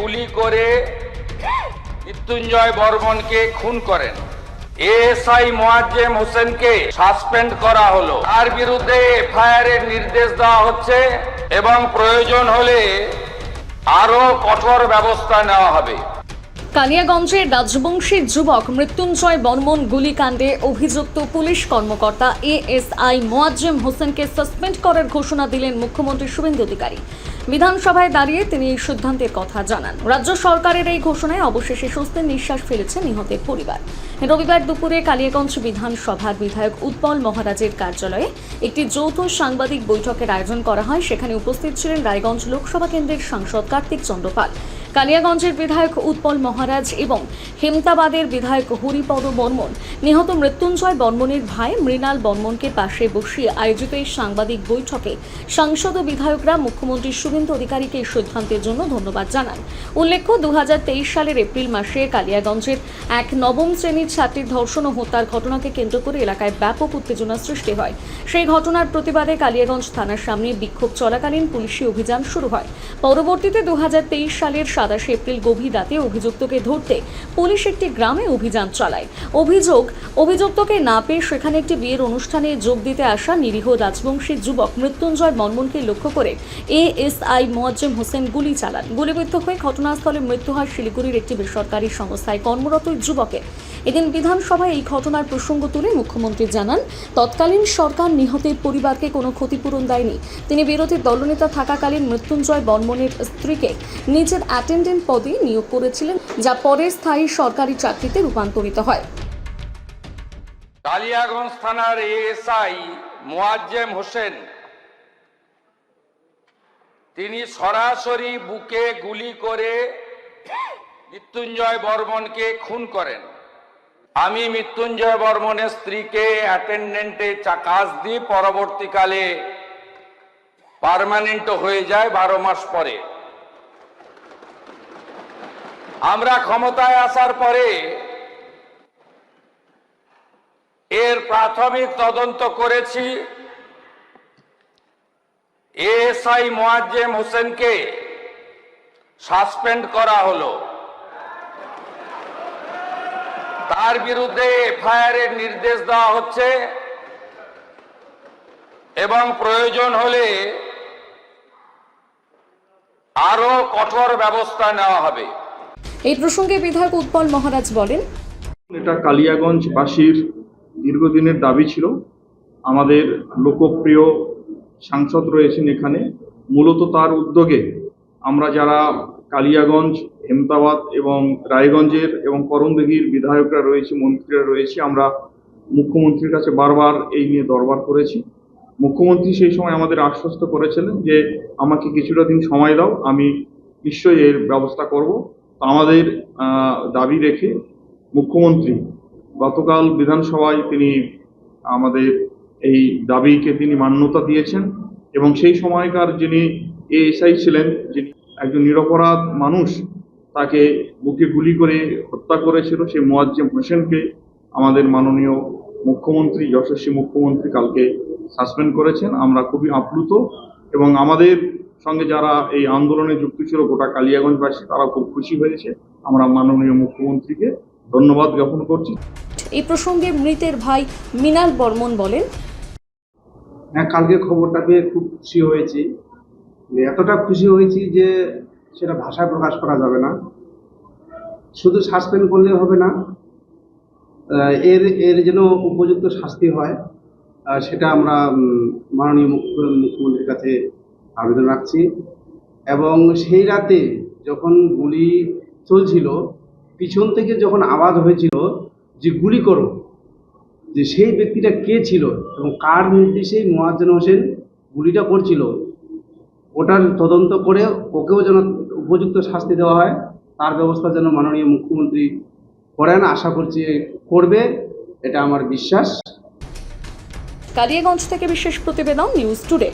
গুলি করে মৃত্যুঞ্জয় বর্মনকে খুন করেন। এএসআই মোয়াজ্জেম হোসেনকে সাসপেন্ড করা হলো। তার বিরুদ্ধে এফআইআর এর নির্দেশ দেওয়া হচ্ছে এবং প্রয়োজন হলে আরো কঠোর ব্যবস্থা নেওয়া হবে। কালিয়াগঞ্জের রাজবংশী যুবক মৃত্যুঞ্জয় বর্মন গুলিকাণ্ডে অভিযুক্ত পুলিশ কর্মকর্তা এএসআই মোয়াজ্জেম হোসেনকে সাসপেন্ড করার ঘোষণা দিলেন মুখ্যমন্ত্রী শুভেন্দু অধিকারী। বিধানসভায় দাঁড়িয়ে তিনি এই সিদ্ধান্তের কথা জানান। রাজ্য সরকারের এই ঘোষণায় অবশেষে স্বস্তির নিঃশ্বাস ফেলেছে নিহতের পরিবার। রবিবার দুপুরে কালিয়াগঞ্জ বিধানসভার বিধায়ক উৎপল মহারাজের কার্যালয়ে একটি যৌথ সাংবাদিক বৈঠকের আয়োজন করা হয়। সেখানে উপস্থিত ছিলেন রায়গঞ্জ লোকসভা কেন্দ্রের সাংসদ কার্তিক চন্দ্র পাল, কালিয়াগঞ্জের বিধায়ক উৎপল মহারাজ এবং হেমতাবাদের বিধায়ক হরিপদ বর্মন। নিহত মৃত্যুঞ্জয় বর্মনের ভাই মৃণাল বর্মনকে পাশে বসিয়ে আয়োজিত এই সাংবাদিক বৈঠকে সাংসদ ও বিধায়করা মুখ্যমন্ত্রী শুভেন্দু অধিকারীকে এই সিদ্ধান্তের জন্য ধন্যবাদ জানান। উল্লেখ্য, 2023 সালের এপ্রিল মাসে কালিয়াগঞ্জের এক নবম শ্রেণীর ছাত্রীর ধর্ষণ ও হত্যার ঘটনাকে কেন্দ্র করে এলাকায় ব্যাপক উত্তেজনা সৃষ্টি হয়। সেই ঘটনার প্রতিবাদে কালিয়াগঞ্জ থানার সামনে বিক্ষোভ চলাকালীন পুলিশি অভিযান শুরু হয়। পরবর্তীতে 2023 সালের 27 এপ্রিল গভীর রাতে অভিযুক্তকে ধরতে পুলিশ একটি গ্রামে অভিযান চালায়। অভিযুক্তকে না পেয়ে সেখানে একটি বিয়ের অনুষ্ঠানে যোগ দিতে আসা নিরীহ রাজবংশী যুবক মৃত্যুঞ্জয় বর্মনকে লক্ষ্য করে এএসআই মোয়াজ্জেম হোসেন গুলি চালান। গুলিবিদ্ধ হয়ে ঘটনাস্থলে মৃত্যু হয় শিলিগুড়ির একটি বেসরকারি সংস্থায় কর্মরত যুবকের। এদিন বিধানসভায় এই ঘটনার প্রসঙ্গ তুলে মুখ্যমন্ত্রী জানান, তৎকালীন সরকার নিহতের পরিবারকে কোনো ক্ষতিপূরণ দেয়নি। তিনি বিরোধী দলনেতা থাকাকালীন মৃত্যুঞ্জয় বর্মনের স্ত্রীকে নিজের অ্যাটেন্ডেন্ট পদে নিয়োগ করেছিলেন, যা পরে স্থায়ী সরকারি চাকরিতে রূপান্তরিত হয়। কালিয়াগঞ্জ থানার এএসআই মোয়াজ্জেম হোসেন তিনি সরাসরি বুকে গুলি করে মৃত্যুঞ্জয় বর্মনকে খুন করেন। আমি মৃত্যুঞ্জয় বর্মনের স্ত্রীকে অ্যাটেন্ডেন্টে কাজ দিই, পরবর্তীকালে পার্মানেন্ট হয়ে যায় 12 মাস পরে। আমরা ক্ষমতায় আসার পরে এর প্রাথমিক তদন্ত করেছি। এএসআই মোয়াজ্জেম হোসেনকে সাসপেন্ড করা হলো। তার বিরুদ্ধে এফআইআর এর নির্দেশ দেওয়া হচ্ছে এবং প্রয়োজন হলে আরো কঠোর ব্যবস্থা নেওয়া হবে। এই প্রসঙ্গে বিধায়ক উৎপল মহারাজ বলেন, এটা কালিয়াগঞ্জবাসীর দীর্ঘদিনের দাবি ছিল। আমাদের লোকপ্রিয় সাংসদ রয়েছেন এখানে, মূলত তার উদ্যোগে আমরা যারা কালিয়াগঞ্জ, হেমতাবাদ এবং রায়গঞ্জের এবং করণদিঘির বিধায়করা রয়েছে, মন্ত্রীরা রয়েছে, আমরা মুখ্যমন্ত্রীর কাছে বারবার এই নিয়ে দরবার করেছি। মুখ্যমন্ত্রী সেই সময় আমাদের আশ্বস্ত করেছিলেন যে আমাকে কিছুটা দিন সময় দাও, আমি নিশ্চয়ই এর ব্যবস্থা করব। আমাদের দাবি রেখে মুখ্যমন্ত্রী গতকাল বিধানসভায় তিনি আমাদের এই দাবিকে তিনি মান্যতা দিয়েছেন এবং সেই সময়কার যিনি এএসআই ছিলেন, যিনি একজন নিরপরাধ মানুষ, তাকে বুকে গুলি করে হত্যা করেছিল, সেই মোয়াজ্জেম হোসেনকে আমাদের মাননীয় মুখ্যমন্ত্রী, যশস্বী মুখ্যমন্ত্রী কালকে সাসপেন্ড করেছেন। আমরা খুবই আপ্লুত এবং আমাদের সঙ্গে যারা এই আন্দোলনে যুক্ত ছিল গোটা কালিয়াগঞ্জবাসী, তারা খুব খুশি হয়েছে। আমরা মাননীয় মুখ্যমন্ত্রীকে ধন্যবাদ জ্ঞাপন করছি। এই প্রসঙ্গে মৃতের ভাই মৃণাল বর্মন বলেন, হ্যাঁ, কালকে খবরটা পেয়ে খুব খুশি হয়েছি। এতটা খুশি হয়েছি যে সেটা ভাষায় প্রকাশ করা যাবে না। শুধু সাসপেন্ড করলে হবে না, এর যেন উপযুক্ত শাস্তি হয়, সেটা আমরা মাননীয় মুখ্যমন্ত্রীর কাছে আবেদন রাখছি। এবং সেই রাতে যখন গুলি চলছিল, পিছন থেকে যখন আওয়াজ হয়েছিল যে গুলি করো, যে সেই ব্যক্তিটা কে ছিল এবং কার নির্দেশেই মোয়াজ্জেম হোসেন গুলিটা করছিল, ওটার তদন্ত করে ওকেও যেন উপযুক্ত শাস্তি দেওয়া হয়, তার ব্যবস্থা যেন মাননীয় মুখ্যমন্ত্রী করেন। আশা করছি করবে, এটা আমার বিশ্বাস। কালিয়াগঞ্জ থেকে বিশেষ প্রতিবেদন, নিউজ টুডে।